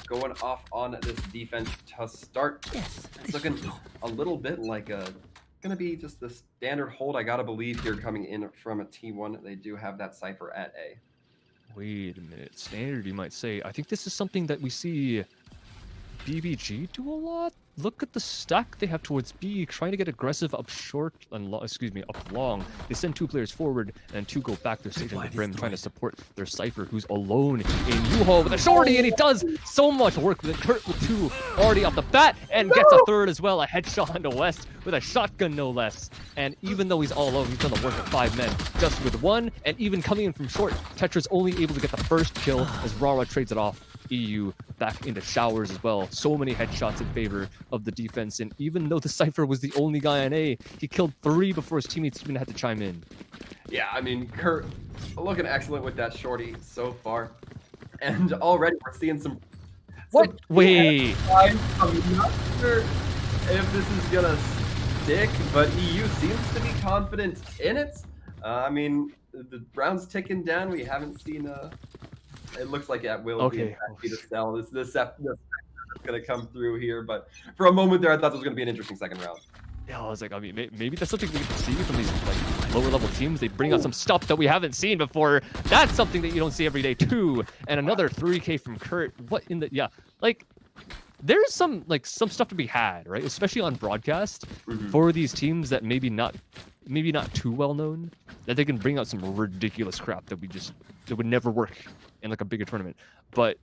going off on this defense to start. It's looking a little bit like gonna be just the standard hold, I gotta believe, here coming in from a T1. They do have that Cypher at A. Wait a minute. Standard, you might say. I think this is something that we see BBG do a lot. Look at the stack they have towards B, trying to get aggressive up short and up long. They send 2 players forward and 2 go back. They're staging the brim, trying to support their Cypher, who's alone in U-Haul with a shorty, and he does so much work with it. Kurt with 2 already off the bat, and gets a 3rd as well. A headshot into West with a shotgun, no less. And even though he's all alone, he's done the work of 5 men just with 1. And even coming in from short, Tetra's only able to get the first kill as Rara trades it off. EU back into showers as well. So many headshots in favor of the defense, and even though the Cypher was the only guy on A, he killed 3 before his teammates even had to chime in. Yeah, I mean, Kurt looking excellent with that shorty so far, and already we're seeing some. What? Wait. I'm not sure if this is gonna stick, but EU seems to be confident in it. I mean, the round's ticking down. We haven't seen it looks like it will be to sell. This is going to come through here, but for a moment there, I thought this was going to be an interesting second round. Yeah, I was like, I mean, maybe that's something we can see from these like lower level teams. They bring out some stuff that we haven't seen before. That's something that you don't see every day too. And another 3K from Kurt. What in the like? There's some stuff to be had, right? Especially on broadcast for these teams that maybe not too well known, that they can bring out some ridiculous crap that would never work in like a bigger tournament. But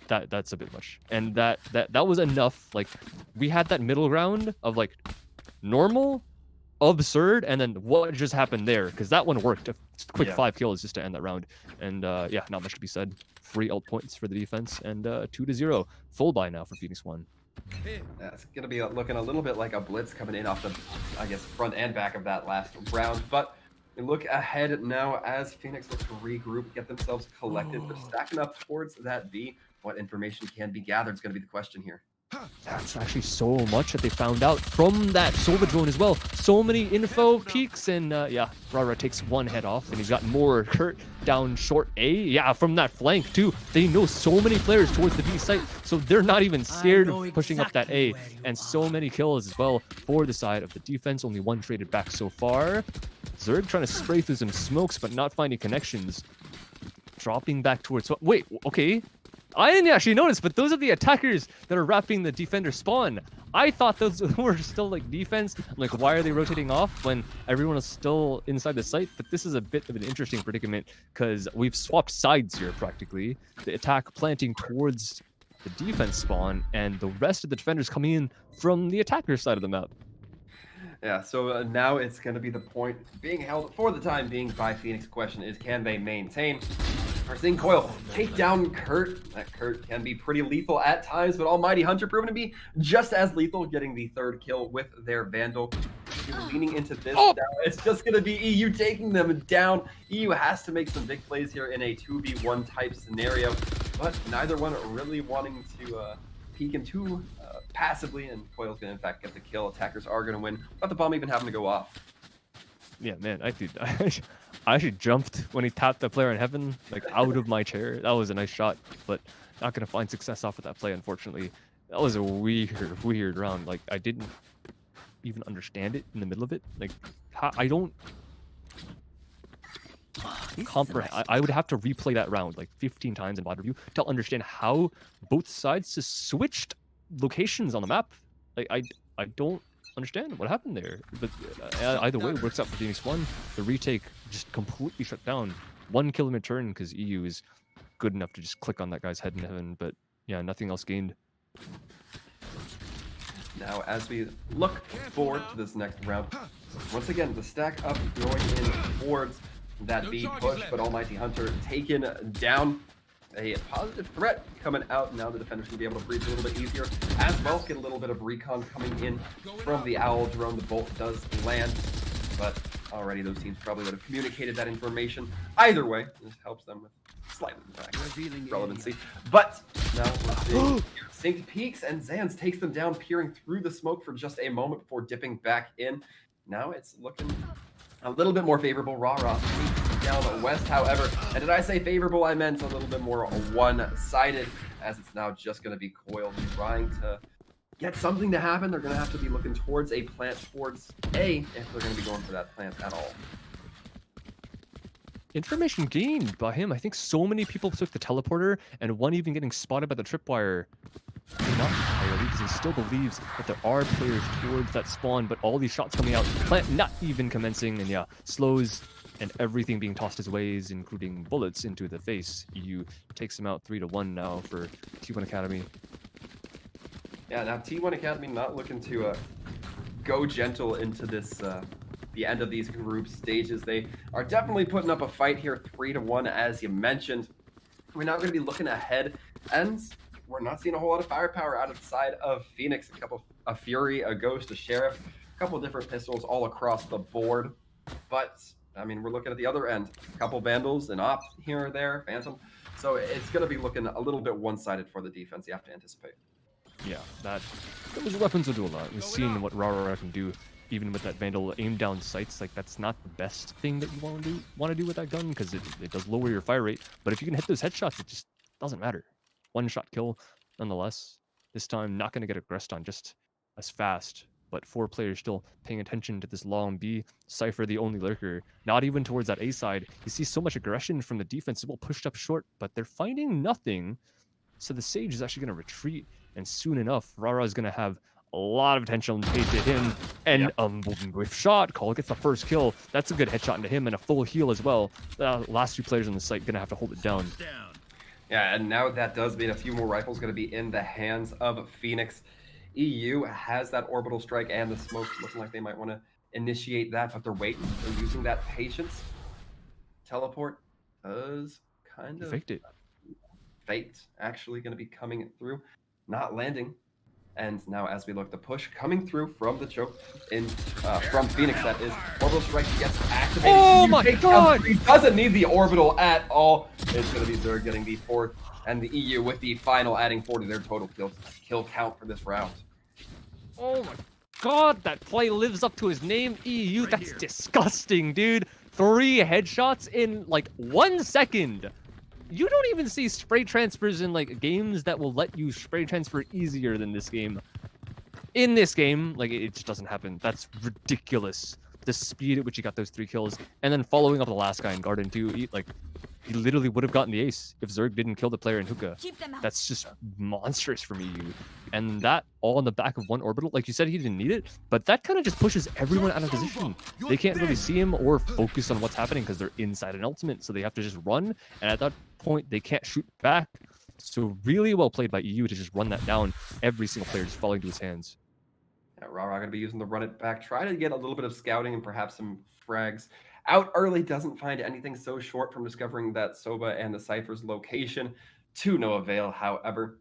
that's a bit much. And that was enough. Like, we had that middle ground of like normal, absurd, and then what just happened there, because that one worked. A quick 5 kills just to end that round. And yeah, not much to be said. 3 ult points for the defense, and 2-0 full buy now for Phoenix1. Yeah, it's gonna be looking a little bit like a blitz coming in off the, I guess, front and back of that last round. But we look ahead now as Phoenix looks to regroup, get themselves collected. They're stacking up towards that B. What information can be gathered is going to be the question here. That's actually so much that they found out from that Sova drone as well. So many info peaks, and yeah, Rara takes 1 head off, and he's got more. Kurt down short A. Yeah, from that flank too. They know so many players towards the B site, so they're not even scared of pushing up that A. And so many kills as well for the side of the defense. Only 1 traded back so far. Zerg trying to spray through some smokes, but not finding connections. Dropping back towards... Wait, okay. I didn't actually notice, but those are the attackers that are wrapping the defender spawn. I thought those were still like defense. Like, why are they rotating off when everyone is still inside the site? But this is a bit of an interesting predicament because we've swapped sides here practically. The attack planting towards the defense spawn, and the rest of the defenders coming in from the attacker side of the map. Yeah, so now it's going to be the point being held for the time being by Phoenix. Question is, can they maintain? We're seeing Coil take down Kurt. That Kurt can be pretty lethal at times, but Almighty Hunter proven to be just as lethal, getting the 3rd kill with their Vandal. Leaning into this now. It's just going to be EU taking them down. EU has to make some big plays here in a 2v1 type scenario, but neither one really wanting to peek in too passively, and Coil's going to in fact get the kill. Attackers are going to win, but the bomb even having to go off. Yeah, man, I actually jumped when he tapped the player in heaven, like out of my chair. That was a nice shot, but not going to find success off of that play, unfortunately. That was a weird round. Like, I didn't even understand it in the middle of it. Like, I don't comprehend. I would have to replay that round like 15 times in VOD review to understand how both sides just switched locations on the map. Like, I don't understand what happened there, but either way it works out for Phoenix1. The retake just completely shut down. 1 kill in return because EU is good enough to just click on that guy's head in heaven, but yeah, nothing else gained. Now as we look forward to this next round, once again the stack up going in towards that B push, but Almighty Hunter taken down. A positive threat coming out. Now the defenders can be able to breathe a little bit easier as well. Get a little bit of recon coming in from the Owl drone. The bolt does land, but already those teams probably would have communicated that information. Either way, this helps them with slightly relevancy. But now we're seeing synced peaks, and Zans takes them down, peering through the smoke for just a moment before dipping back in. Now it's looking a little bit more favorable. Rara down west, however. And did I say favorable? I meant a little bit more one-sided, as it's now just going to be Coil trying to get something to happen. They're going to have to be looking towards a plant towards A if they're going to be going for that plant at all. Information gained by him. I think so many people took the teleporter, and one even getting spotted by the tripwire. Not entirely, because he still believes that there are players towards that spawn, but all these shots coming out, plant not even commencing, and yeah, slows and everything being tossed his ways, including bullets into the face. EU takes him out 3-1 now for T1 Academy. Yeah, now T1 Academy not looking to go gentle into this the end of these group stages. They are definitely putting up a fight here, 3-1, as you mentioned. We're now going to be looking ahead, and we're not seeing a whole lot of firepower out of the side of Phoenix. A Fury, a Ghost, a Sheriff, a couple of different pistols all across the board. But, I mean, we're looking at the other end. A couple Vandals, an Op here or there, Phantom. So it's going to be looking a little bit one-sided for the defense. You have to anticipate. Yeah, those weapons will do a lot. We've seen what Rara can do, even with that Vandal aim down sights. Like, that's not the best thing that you want to do with that gun, because it does lower your fire rate. But if you can hit those headshots, it just doesn't matter. One shot kill, nonetheless. This time, not going to get aggressed on just as fast. But 4 players still paying attention to this long B. Cypher, the only lurker, not even towards that A side. You see so much aggression from the defense. Well, pushed up short, but they're finding nothing. So the Sage is actually going to retreat. And soon enough, Rara is going to have a lot of attention paid to him. And with shot, Cole gets the first kill. That's a good headshot into him and a full heal as well. The last 2 players on the site going to have to hold it down. Yeah, and now that does mean a few more rifles going to be in the hands of Phoenix. EU has that orbital strike and the smoke, looking like they might want to initiate that, but they're waiting. They're using that patience. Teleport does kind of faked it. Faked, actually going to be coming through, not landing. And now as we look, the push coming through from the choke in from Phoenix, that is. Orbital strike gets activated. Oh my god! He doesn't need the orbital at all. It's going to be Zerg getting the 4th, and the EU with the final adding 4 to their total kill count for this round. Oh my god, that play lives up to his name, EU. That's disgusting, dude. 3 headshots in like 1 second. You don't even see spray transfers in like games that will let you spray transfer easier than this game. In this game, like, it just doesn't happen. That's ridiculous. The speed at which he got those 3 kills, and then following up the last guy in Garden too. He literally would have gotten the ace if Zerg didn't kill the player in hookah. That's just monstrous from EU. And that all on the back of 1 orbital. Like you said, he didn't need it, but that kind of just pushes everyone out of position. They can't really see him or focus on what's happening because they're inside an ultimate, so they have to just run. And at that point, they can't shoot back. So really well played by EU to just run that down. Every single player just falling to his hands. Yeah, Rara going to be using the run it back. Try to get a little bit of scouting and perhaps some frags. Out early, doesn't find anything so short from discovering that Soba and the Cypher's location. To no avail, however.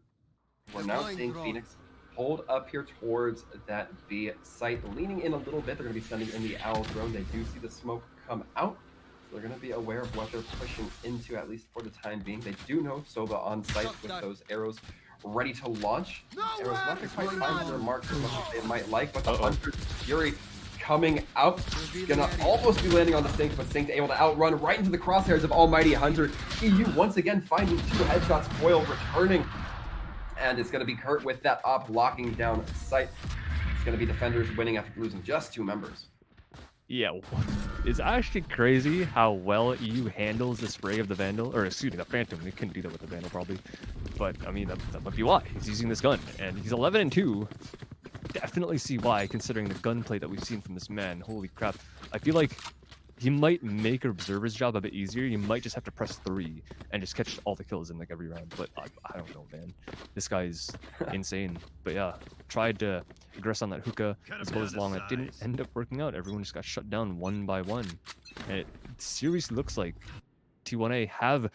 We're now seeing Phoenix hold up here towards that B site, leaning in a little bit. They're going to be sending in the Owl drone. They do see the smoke come out, so they're going to be aware of what they're pushing into, at least for the time being. They do know Soba on site with those arrows ready to launch. Arrows not quite find their marks as much as they might like, but the Hunter's Fury coming out. He's gonna almost be landing on the Sync, but Sync able to outrun right into the crosshairs of Almighty Hunter. EU once again finding 2 headshots, Coil returning. And it's gonna be Kurt with that op locking down sight. It's gonna be defenders winning after losing just 2 members. Yeah, it's actually crazy how well EU handles the spray of the Vandal, or excuse me, the Phantom. He couldn't do that with the Vandal probably, but I mean that might be why he's using this gun, and he's 11-2. Definitely see why, considering the gunplay that we've seen from this man. Holy crap! I feel like he might make Observer's job a bit easier. You might just have to press 3 and just catch all the kills in like every round. But I don't know, man. This guy's insane. But yeah, tried to aggress on that hookah as well as long. It didn't end up working out. Everyone just got shut down 1 by 1. And it seriously looks like T1A have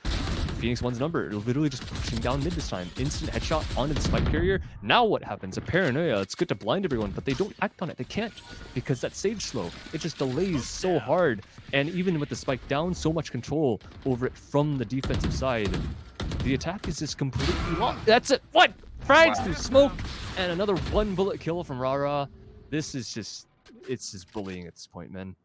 Phoenix1's number. Literally just pushing down mid this time. Instant headshot onto the spike carrier. Now what happens? A paranoia. It's good to blind everyone, but they don't act on it. They can't, because that Sage slow. It just delays so hard. And even with the spike down, so much control over it from the defensive side. The attack is just completely lost. That's it. What? Frags through smoke. And another 1 bullet kill from Rara. This is just, it's just bullying at this point, man.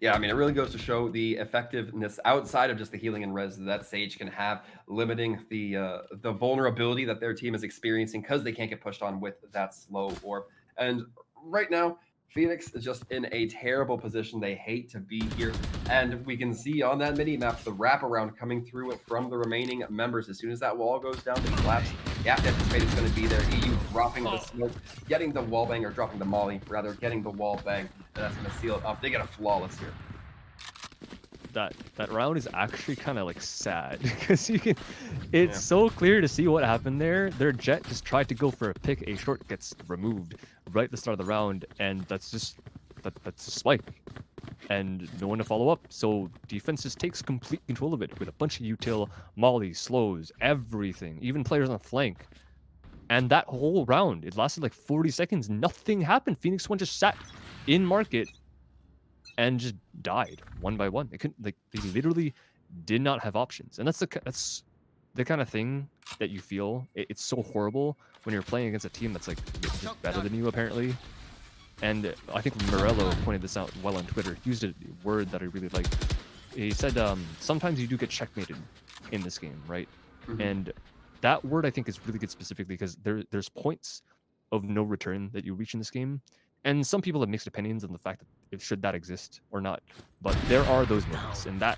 Yeah, I mean, it really goes to show the effectiveness outside of just the healing and res that Sage can have, limiting the vulnerability that their team is experiencing because they can't get pushed on with that slow orb. And right now, Phoenix is just in a terrible position. They hate to be here. And we can see on that mini map the wraparound coming through from the remaining members. As soon as that wall goes down, they collapse. You have to anticipate it's going to be there. EU dropping the smoke, getting the wall bang, or dropping the molly, rather, getting the wall bang. And that's going to seal it up. They get a flawless here. That round is actually kind of like sad because it's so clear to see what happened there. Their Jet just tried to go for a pick, a short gets removed right at the start of the round, and that's a spike, and no one to follow up. So defense just takes complete control of it with a bunch of util, molly, slows, everything, even players on the flank. And that whole round, it lasted like 40 seconds. Nothing happened. Phoenix1 just sat in market and just died one by one. They couldn't, like, they literally did not have options. And that's the kind of thing that you feel. It's so horrible when you're playing against a team that's like just better than you apparently. And I think Morello pointed this out well on Twitter. He used a word that I really liked. He said, sometimes you do get checkmated in this game, right? Mm-hmm. And that word I think is really good specifically because there's points of no return that you reach in this game. And some people have mixed opinions on the fact that should that exist or not. But there are those moments. And that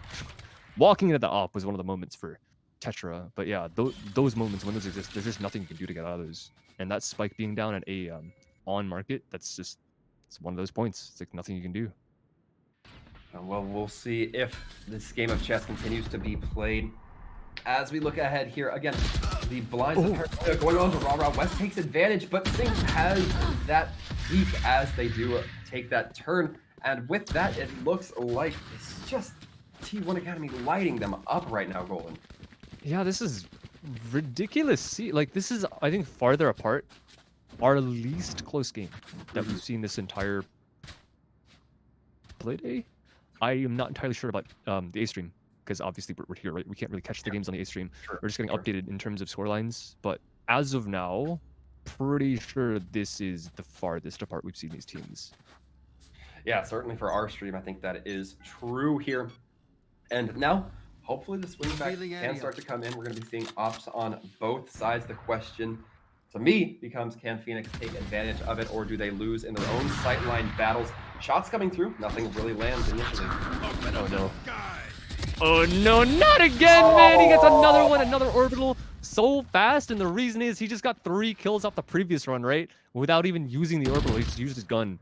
walking into the op was one of the moments for Tetra. But yeah, those moments when those exist, there's just nothing you can do to get out of those. And that spike being down at a on market, that's just, it's one of those points. It's like nothing you can do. Well, we'll see if this game of chess continues to be played. As we look ahead here, again, the blinds are going on to Raw. West takes advantage, but Sync has that peak as they do take that turn. And with that, it looks like it's just T1 Academy lighting them up right now, Golden. Yeah, this is ridiculous. See, like, this is, I think, farther apart our least close game that we've seen this entire play day. I am not entirely sure about the A stream, because obviously we're here, right? We can't really catch the games on the A stream. We're just getting updated in terms of scorelines. But as of now, pretty sure this is the farthest apart we've seen these teams. Yeah, certainly for our stream, I think that is true here. And now, hopefully the swing back can start to come in. We're going to be seeing ops on both sides. The question to me becomes, can Phoenix take advantage of it, or do they lose in their own sightline battles? Shots coming through, nothing really lands initially. Oh no. Oh no, not again, man! He gets another one, another orbital so fast, and the reason is he just got 3 kills off the previous run, right? Without even using the orbital, he just used his gun.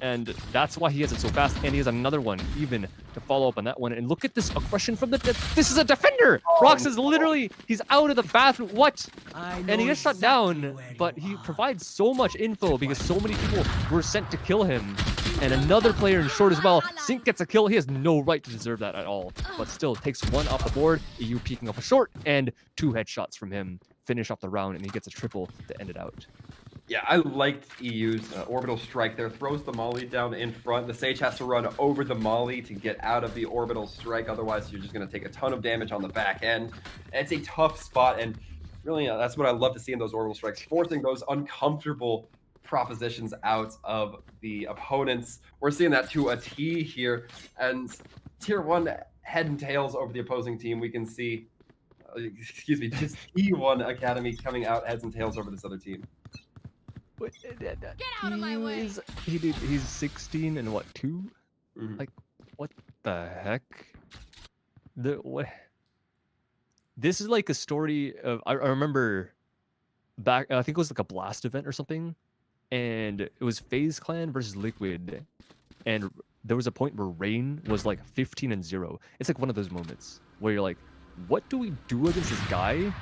And that's why he has it so fast, and he has another one even to follow up on that one. And look at this aggression from the... This is a defender! Rox is literally... He's out of the bathroom. What? And he gets shut down, but he provides so much info because so many people were sent to kill him. And another player in short as well. Sync gets a kill. He has no right to deserve that at all. But still, takes 1 off the board. EU peeking off a short, and 2 headshots from him. Finish off the round, and he gets a triple to end it out. Yeah, I liked EU's orbital strike there. Throws the molly down in front. The Sage has to run over the molly to get out of the orbital strike. Otherwise, you're just going to take a ton of damage on the back end. And it's a tough spot, and really, that's what I love to see in those orbital strikes, forcing those uncomfortable propositions out of the opponents. We're seeing that to a T here, and tier 1 head and tails over the opposing team. We can see, just T1 Academy coming out heads and tails over this other team. Get out of my way! He's 16 and what, 2? Mm-hmm. Like, what the heck? What? This is like a story of, I remember back, I think it was like a Blast event or something, and it was FaZe Clan versus Liquid, and there was a point where Rain was like 15-0. It's like one of those moments where you're like, what do we do against this guy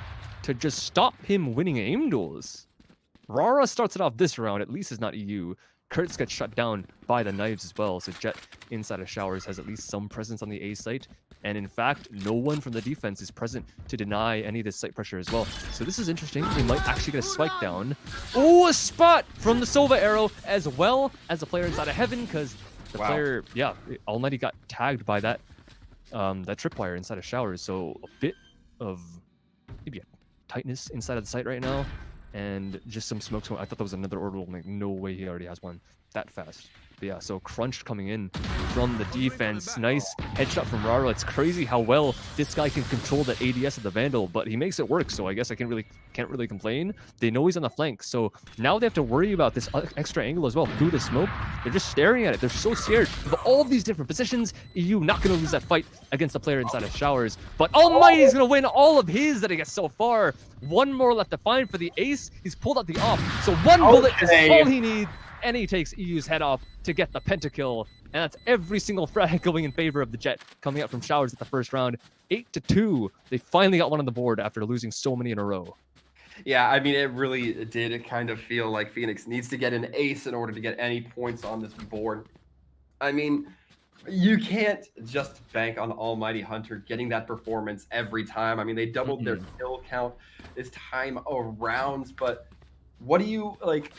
to just stop him winning aim duels? Rara starts it off this round, at least it's not EU. Kurtz gets shut down by the knives as well, so Jet inside of Showers has at least some presence on the A site. And in fact, no one from the defense is present to deny any of this site pressure as well. So this is interesting. They might actually get a spike down. Oh, a spot from the Sova arrow, as well as the player inside of Heaven, because the player, yeah, Almighty got tagged by that that tripwire inside of Showers. So a bit of maybe a tightness inside of the site right now. And just some smoke. I thought that was another orbital. Like, no way he already has one that fast. But yeah, so Crunch coming in from the defense. Nice headshot from Rara. It's crazy how well this guy can control the ADS of the Vandal, but he makes it work, so I guess I can't really complain. They know he's on the flank, so now they have to worry about this extra angle as well through the smoke. They're just staring at it. They're so scared of all these different positions. EU not going to lose that fight against the player inside of Showers, but Almighty's going to win all of his that he gets so far. One more left to find for the ace. He's pulled out the off, so one bullet is all he needs, and he takes EU's head off to get the pentakill. And that's every single frag going in favor of the Jet, coming out from Showers at the first round. 8-2. They finally got one on the board after losing so many in a row. Yeah, I mean, it really did kind of feel like Phoenix needs to get an ace in order to get any points on this board. I mean, you can't just bank on Almighty Hunter getting that performance every time. I mean, they doubled their kill count this time around, but what do you, like,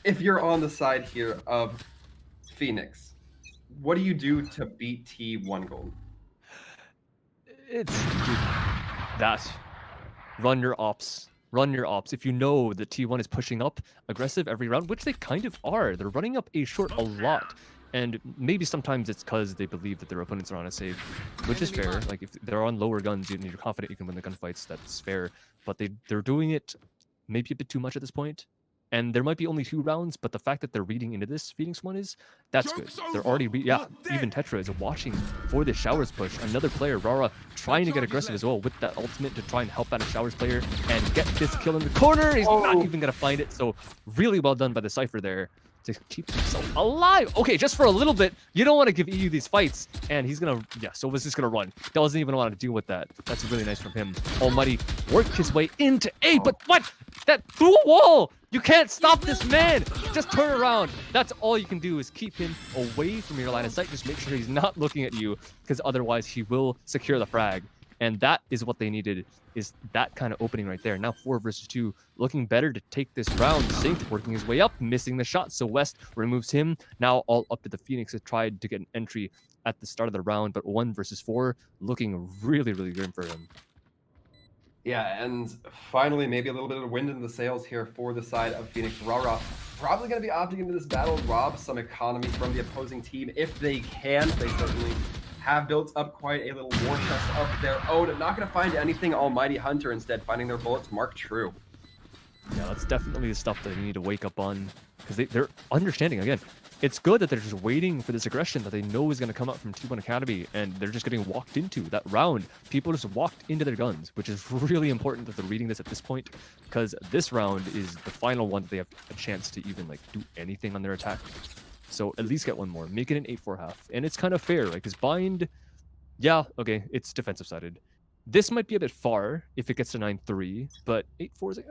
if you're on the side here of Phoenix, what do you do to beat T1 Gold? It's that. Run your ops. Run your ops. If you know that T1 is pushing up aggressive every round, which they kind of are. They're running up A short a lot. And maybe sometimes it's because they believe that their opponents are on a save, which is fair. Like, if they're on lower guns and you're confident you can win the gunfights, that's fair. But they're doing it maybe a bit too much at this point. And there might be only 2 rounds, but the fact that they're reading into this Phoenix1 that's good. They're already, even Tetra is watching for this Showers push. Another player, Rara, trying to get aggressive as well with that ultimate to try and help out a Showers player and get this kill in the corner. He's not even going to find it. So really well done by the Cypher there to keep himself alive. Okay, just for a little bit, you don't want to give EU these fights. And he's going to, so was just going to run. Doesn't even want to deal with that. That's really nice from him. Almighty worked his way into A, but what? That through a wall! You can't stop this man! Just turn around. That's all you can do is keep him away from your line of sight. Just make sure he's not looking at you, because otherwise he will secure the frag. And that is what they needed, is that kind of opening right there. Now 4 versus 2, looking better to take this round. Sync working his way up, missing the shot, so West removes him. Now all up to the Phoenix that tried to get an entry at the start of the round, but 1 versus 4, looking really, really good for him. Yeah, and finally, maybe a little bit of wind in the sails here for the side of Phoenix. Rara probably going to be opting into this battle, rob some economy from the opposing team if they can. They certainly have built up quite a little war chest of their own. Not going to find anything Almighty Hunter, instead finding their bullets marked true. Yeah, that's definitely the stuff that they need to wake up on, because they're understanding, again, it's good that they're just waiting for this aggression that they know is going to come out from T1 Academy, and they're just getting walked into that round. People just walked into their guns, which is really important that they're reading this at this point, because this round is the final one that they have a chance to even like do anything on their attack. So at least get one more, make it an 8-4 half, and it's kind of fair, like, because Bind, yeah, okay, it's defensive sided. This might be a bit far if it gets to 9-3, but 8-4 is like,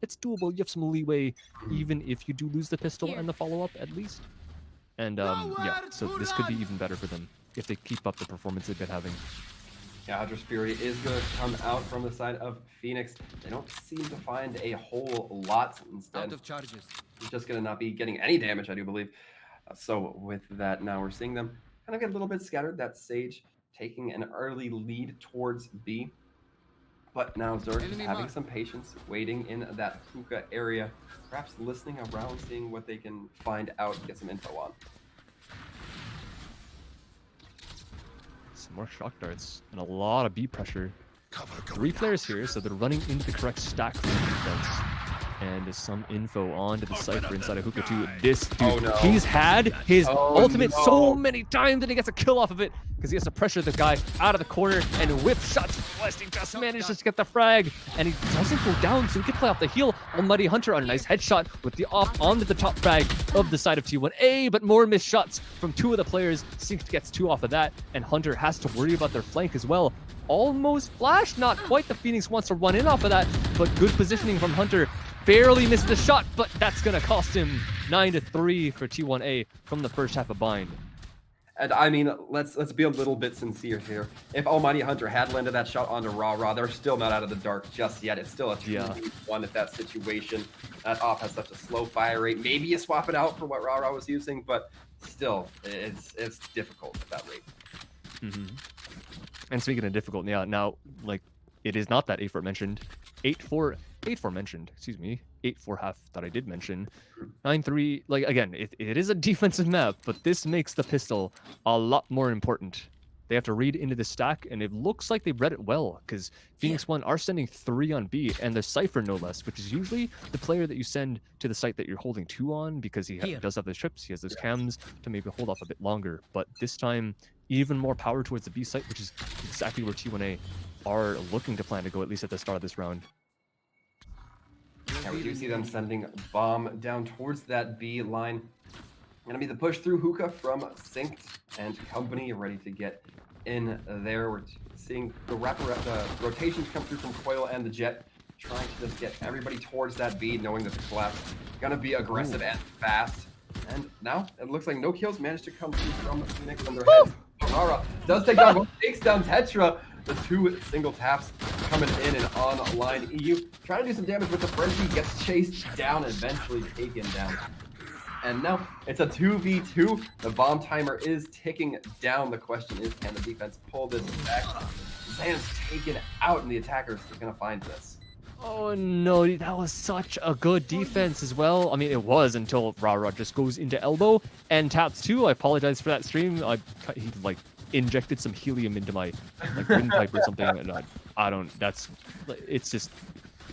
it's doable. You have some leeway, even if you do lose the pistol and the follow-up at least. And yeah, so this could be even better for them if they keep up the performance they've been having. Yeah, Hunter's Fury is going to come out from the side of Phoenix. They don't seem to find a whole lot. Instead, out of charges. He's just going to not be getting any damage, I do believe. So with that, now we're seeing them kind of get a little bit scattered. That Sage taking an early lead towards B. But now Zerg is having some patience, waiting in that hookah area, perhaps listening around, seeing what they can find out, get some info on. Some more shock darts and a lot of B pressure. 3 players here, so they're running into the correct stack for defense. And some info onto the Cypher inside of Hookah 2. This dude, he's had his ultimate so many times that he gets a kill off of it because he has to pressure the guy out of the corner and whip shots. West, he just manages to get the frag, and he doesn't go down, so he can play off the heel. Almighty Hunter on a nice headshot with the off onto the top frag of the side of T1A, but more missed shots from 2 of the players. Sync gets 2 off of that, and Hunter has to worry about their flank as well. Almost flash, not quite. The Phoenix wants to run in off of that, but good positioning from Hunter. Barely missed the shot, but that's going to cost him 9-3 for T1A from the first half of Bind. And I mean, let's be a little bit sincere here. If Almighty Hunter had landed that shot onto Ra, they're still not out of the dark just yet. It's still a 2v1 at that situation. That off has such a slow fire rate. Maybe you swap it out for what Ra was using, but still, it's difficult at that rate. And speaking of difficult, yeah, now, like, it is not that 8-4 mentioned. 8-4 8-4 mentioned, excuse me, 8-4 half that I did mention, 9-3, like, again, it is a defensive map, but this makes the pistol a lot more important. They have to read into the stack, and it looks like they've read it well, because Phoenix1 are sending 3 on B, and the Cypher no less, which is usually the player that you send to the site that you're holding 2 on, because he does have those trips, he has those cams to maybe hold off a bit longer, but this time, even more power towards the B site, which is exactly where T1A are looking to plan to go, at least at the start of this round. Yeah, we do see them sending bomb down towards that B line. Gonna be the push through hookah from Synced and company ready to get in there. We're seeing the rotations come through from Coil and the Jet, trying to just get everybody towards that B, knowing that the collapse is gonna be aggressive and fast. And now it looks like no kills managed to come through from Phoenix on their heads. Rara does take down, takes down Tetra. The 2 single taps coming in and online. EU trying to do some damage with the frenzy, gets chased down and eventually taken down. And now it's a 2v2. The bomb timer is ticking down. The question is, can the defense pull this back? Zan's taken out, and the attackers are going to find this. Oh no, that was such a good defense as well. I mean, it was until Rara just goes into elbow and taps 2. I apologize for that stream. He like injected some helium into my like windpipe or something, and I don't. It's just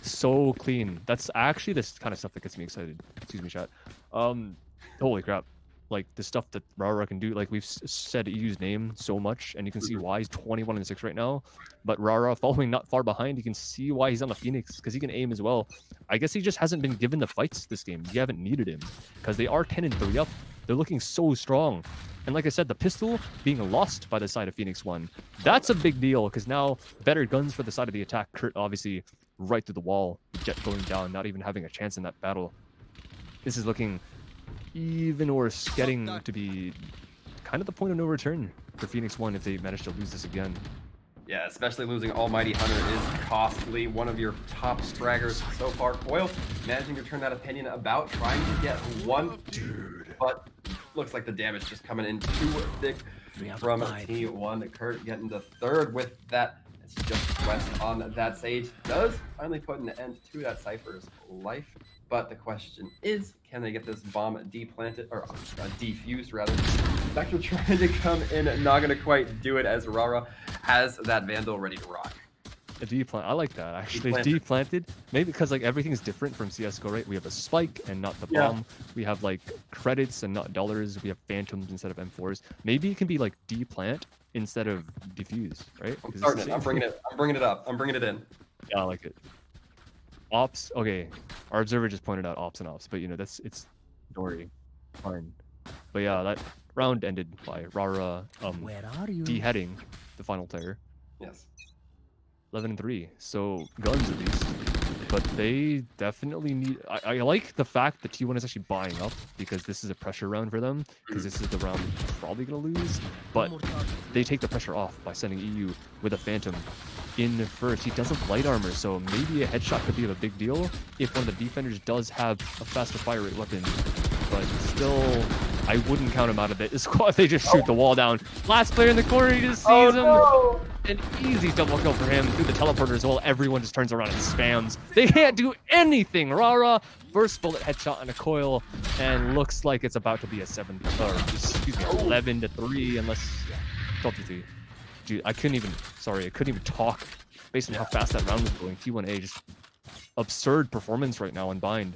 so clean. That's actually this kind of stuff that gets me excited. Excuse me, chat. Holy crap. Like the stuff that Rara can do, like we've said EU's name so much, and you can see why he's 21-6 right now. But Rara following not far behind, you can see why he's on the Phoenix, because he can aim as well. I guess he just hasn't been given the fights this game. You haven't needed him, because they are 10-3 up. They're looking so strong. And like I said, the pistol being lost by the side of Phoenix1, that's a big deal, because now better guns for the side of the attack. Kurt obviously right through the wall, Jet going down, not even having a chance in that battle. This is looking even worse, getting to be kind of the point of no return for Phoenix1 if they manage to lose this again. Yeah, especially losing Almighty Hunter is costly. One of your top fraggers so far. Coil managing to turn that opinion about, trying to get one, but looks like the damage just coming in too thick from T1. Kurt getting the 3rd with that. It's just West on that Sage. Does finally put an end to that Cypher's life. But the question is, can they get this bomb deplanted, or defused rather? Spectre trying to come in, not gonna quite do it, as Rara has that Vandal ready to rock. A deplant, I like that actually. Deplanted, maybe because like everything's different from CS:GO, right? We have a spike and not the bomb. We have like credits and not dollars. We have phantoms instead of M4s. Maybe it can be like deplant instead of defuse, right? I'm starting it. I'm bringing it up. I'm bringing it in. Yeah, I like it. Ops, okay. Our observer just pointed out ops and ops, but you know it's Naori, fine. But yeah, that round ended by Rara beheading the final player. Yes. 11-3, so guns at least. But they definitely need. I like the fact that T1 is actually buying up, because this is a pressure round for them, because this is the round they're probably gonna lose. But they take the pressure off by sending EU with a Phantom in first. He does have light armor, so maybe a headshot could be a big deal if one of the defenders does have a faster fire rate weapon. But still, I wouldn't count him out of it. This squad, they just shoot the wall down. Last player in the corner, he just sees him. No. An easy double kill for him through the teleporter as well. Everyone just turns around and spams. They can't do anything. Rara, first bullet headshot on a coil, and looks like it's about to be a 11-3, unless 12-3. Dude, I couldn't even talk based on how fast that round was going. T1A just absurd performance right now on Bind.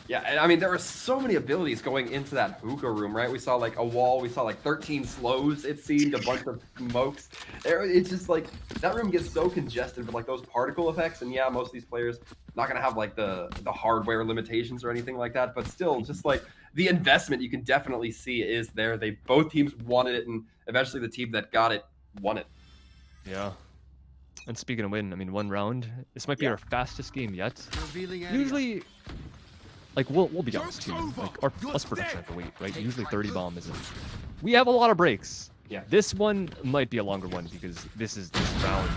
Yeah, and I mean, there were so many abilities going into that hookah room, right? We saw like a wall, we saw like 13 slows, it seemed, a bunch of smokes. It's just like, that room gets so congested with like those particle effects, and yeah, most of these players not gonna have like the hardware limitations or anything like that, but still, just like the investment you can definitely see is there. Both teams wanted it, and eventually the team that got it won it. Yeah. And speaking of win, I mean, 1 round, this might be our fastest game yet. Usually, like, we'll be honest too, like, our plus protection for weight, right? Usually 30 bomb isn't. We have a lot of breaks. Yeah. This one might be a longer one, because this round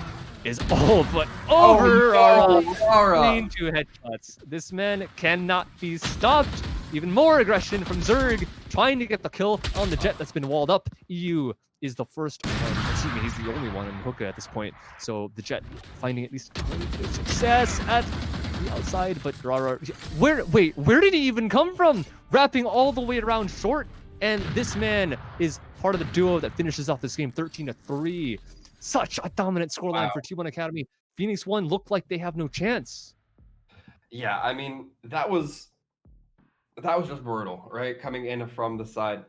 is all but over. Clean 2 headshots. This man cannot be stopped. Even more aggression from Zerg, trying to get the kill on the Jet that's been walled up. EU is the first one, excuse me, he's the only one in hookah at this point. So the Jet finding at least 20 success at the outside, but Rara, where did he even come from? Wrapping all the way around short, and this man is part of the duo that finishes off this game 13-3. Such a dominant scoreline for T1 Academy. Phoenix1 looked like they have no chance. Yeah, I mean, that was just brutal, right? Coming in from the side.